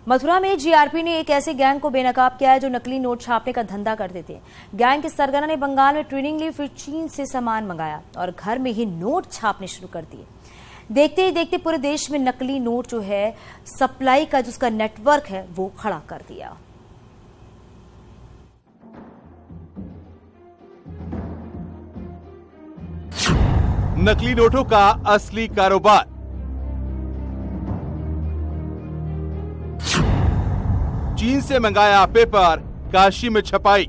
मथुरा में जीआरपी ने एक ऐसे गैंग को बेनकाब किया है जो नकली नोट छापने का धंधा करते थे। गैंग के सरगना ने बंगाल में ट्रेनिंग ली, फिर चीन से सामान मंगाया और घर में ही नोट छापने शुरू कर दिए। देखते ही देखते पूरे देश में नकली नोट जो है सप्लाई का जिसका नेटवर्क है वो खड़ा कर दिया। नकली नोटों का असली कारोबार। चीन से मंगाया पेपर, काशी में छपाई।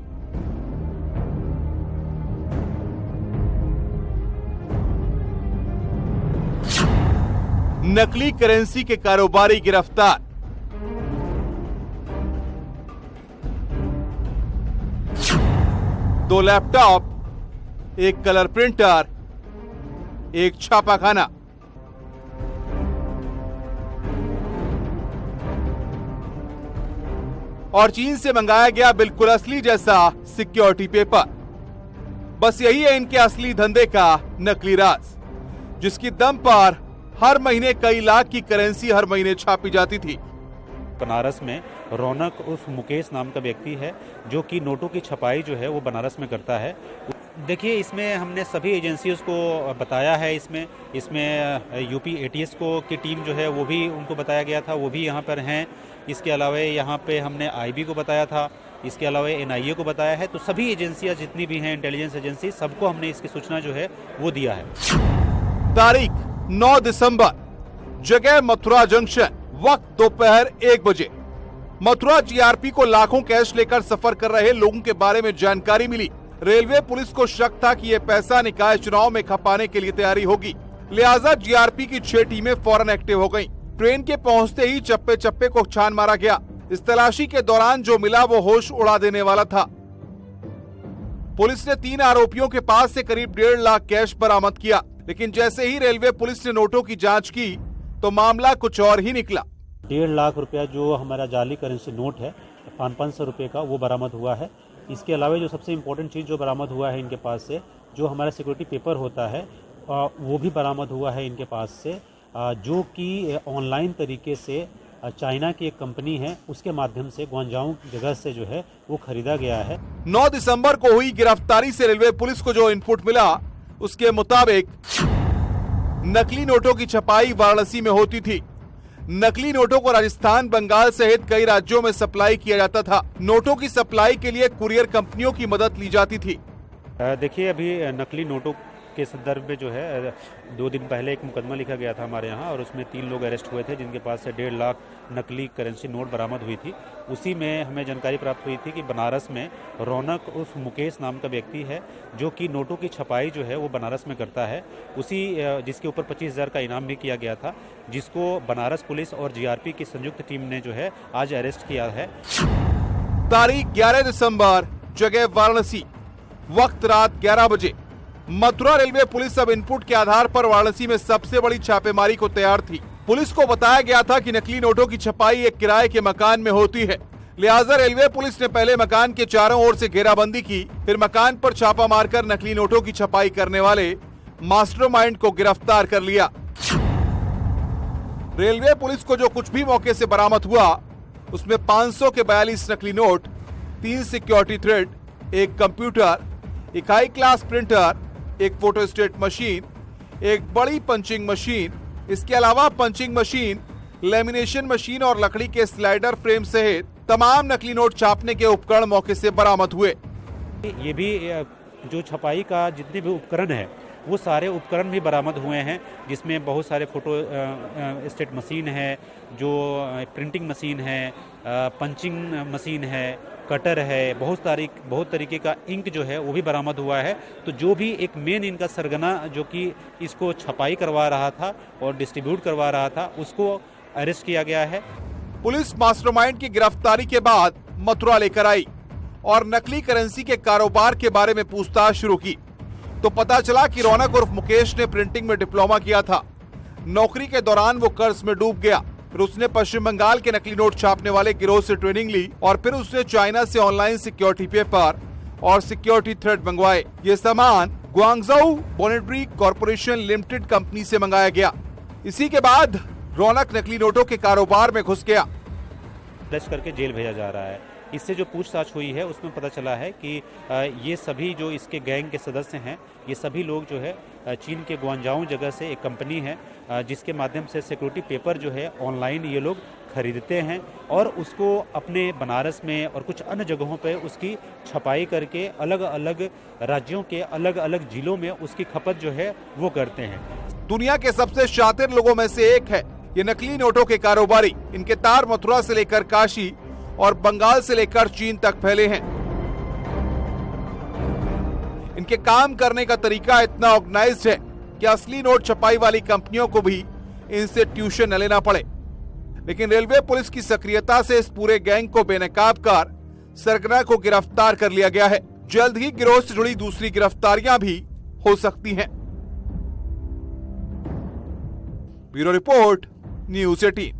नकली करेंसी के कारोबारी गिरफ्तार। दो लैपटॉप, एक कलर प्रिंटर, एक छापाखाना। और चीन से मंगाया गया बिल्कुल असली जैसा सिक्योरिटी पेपर। बस यही है इनके असली धंधे का नकली राज, जिसकी दम पर हर महीने कई लाख की करेंसी हर महीने छापी जाती थी। बनारस में रौनक उर्फ मुकेश नाम का व्यक्ति है जो कि नोटों की छपाई जो है वो बनारस में करता है। देखिए, इसमें हमने सभी एजेंसियों को बताया है। इसमें यूपी एटीएस को की टीम जो है वो भी उनको बताया गया था, वो भी यहाँ पर हैं। इसके अलावा यहाँ पे हमने आईबी को बताया था, इसके अलावा एनआईए को बताया है। तो सभी एजेंसियां जितनी भी हैं, इंटेलिजेंस एजेंसी, सबको हमने इसकी सूचना जो है वो दिया है। तारीख 9 दिसंबर, जगह मथुरा जंक्शन, वक्त दोपहर 1 बजे। मथुरा जीआरपी को लाखों कैश लेकर सफर कर रहे लोगों के बारे में जानकारी मिली। रेलवे पुलिस को शक था कि ये पैसा निकाय चुनाव में खपाने के लिए तैयारी होगी, लिहाजा जीआरपी की 6 टीमें फौरन एक्टिव हो गयी। ट्रेन के पहुंचते ही चप्पे चप्पे को छान मारा गया। इस तलाशी के दौरान जो मिला वो होश उड़ा देने वाला था। पुलिस ने 3 आरोपियों के पास से करीब 1.5 लाख कैश बरामद किया, लेकिन जैसे ही रेलवे पुलिस ने नोटों की जांच की तो मामला कुछ और ही निकला। 1.5 लाख रुपया जो हमारा जाली करेंसी नोट है 500 रुपये का, वो बरामद हुआ है। इसके अलावा जो सबसे इम्पोर्टेंट चीज़ जो बरामद हुआ है इनके पास से, जो हमारा सिक्योरिटी पेपर होता है वो भी बरामद हुआ है इनके पास से, जो कि ऑनलाइन तरीके से चाइना की एक कंपनी है उसके माध्यम से ग्वांजाऊ जगह से जो है वो खरीदा गया है। 9 दिसंबर को हुई गिरफ्तारी से रेलवे पुलिस को जो इनपुट मिला उसके मुताबिक नकली नोटों की छपाई वाराणसी में होती थी। नकली नोटों को राजस्थान, बंगाल सहित कई राज्यों में सप्लाई किया जाता था। नोटों की सप्लाई के लिए कुरियर कंपनियों की मदद ली जाती थी। देखिए, अभी नकली नोटों के संदर्भ में जो है 2 दिन पहले एक मुकदमा लिखा गया था हमारे यहाँ, और उसमें 3 लोग अरेस्ट हुए थे जिनके पास से 1.5 लाख नकली करेंसी नोट बरामद हुई थी। उसी में हमें जानकारी प्राप्त हुई थी कि बनारस में रौनक उर्फ मुकेश नाम का व्यक्ति है जो कि नोटों की छपाई जो है वो बनारस में करता है। उसी जिसके ऊपर 25,000 का इनाम भी किया गया था, जिसको बनारस पुलिस और जीआरपी की संयुक्त टीम ने जो है आज अरेस्ट किया है। तारीख 11 दिसंबर, जगह वाराणसी, वक्त रात 11 बजे। मथुरा रेलवे पुलिस अब इनपुट के आधार पर वाराणसी में सबसे बड़ी छापेमारी को तैयार थी। पुलिस को बताया गया था कि नकली नोटों की छपाई एक किराए के मकान में होती है, लिहाजा रेलवे पुलिस ने पहले मकान के चारों ओर से घेराबंदी की, फिर मकान पर छापा मारकर नकली नोटों की छपाई करने वाले मास्टरमाइंड को गिरफ्तार कर लिया। रेलवे पुलिस को जो कुछ भी मौके से बरामद हुआ उसमें 500 के 42 नकली नोट, 3 सिक्योरिटी थ्रेड, एक कंप्यूटर, एक हाई क्लास प्रिंटर, एक फोटोस्टेट मशीन, एक बड़ी पंचिंग मशीन, इसके अलावा पंचिंग मशीन, लेमिनेशन मशीन और लकड़ी के स्लाइडर फ्रेम सहित तमाम नकली नोट छापने के उपकरण मौके से बरामद हुए। ये भी जो छपाई का जितने भी उपकरण है वो सारे उपकरण भी बरामद हुए हैं, जिसमें बहुत सारे फोटो स्टेट मशीन है, जो प्रिंटिंग मशीन है, पंचिंग मशीन है, कटर है, बहुत तरीके का इंक जो है वो भी बरामद हुआ है। तो जो भी एक मेन इनका सरगना जो कि इसको छपाई करवा रहा था और डिस्ट्रीब्यूट करवा रहा था, उसको अरेस्ट किया गया है। पुलिस मास्टरमाइंड की गिरफ्तारी के बाद मथुरा लेकर आई और नकली करेंसी के कारोबार के बारे में पूछताछ शुरू की तो पता चला कि रौनक उर्फ मुकेश ने प्रिंटिंग में डिप्लोमा किया था। नौकरी के दौरान वो कर्ज में डूब गया, फिर उसने पश्चिम बंगाल के नकली नोट छापने वाले गिरोह से ट्रेनिंग ली और फिर उसने चाइना से ऑनलाइन सिक्योरिटी पेपर और सिक्योरिटी थ्रेड मंगवाए। ये सामान Guangzhou monetary corporation limited company से मंगाया गया। इसी के बाद रौनक नकली नोटों के कारोबार में घुस गया। अरेस्ट करके जेल भेजा जा रहा है। इससे जो पूछताछ हुई है उसमें पता चला है कि ये सभी जो इसके गैंग के सदस्य हैं, ये सभी लोग जो है चीन के ग्वांजाऊ जगह से एक कंपनी है जिसके माध्यम से सिक्योरिटी पेपर जो है ऑनलाइन ये लोग खरीदते हैं और उसको अपने बनारस में और कुछ अन्य जगहों पे उसकी छपाई करके अलग अलग राज्यों के अलग अलग जिलों में उसकी खपत जो है वो करते हैं। दुनिया के सबसे शातिर लोगों में से एक है ये नकली नोटों के कारोबारी। इनके तार मथुरा से लेकर काशी और बंगाल से लेकर चीन तक फैले हैं। इनके काम करने का तरीका इतना ऑर्गेनाइज्ड है कि असली नोट छपाई वाली कंपनियों को भी इनसे ट्यूशन न लेना पड़े। लेकिन रेलवे पुलिस की सक्रियता से इस पूरे गैंग को बेनकाब कर सरगना को गिरफ्तार कर लिया गया है। जल्द ही गिरोह से जुड़ी दूसरी गिरफ्तारियां भी हो सकती हैं। Bureau report, news 18।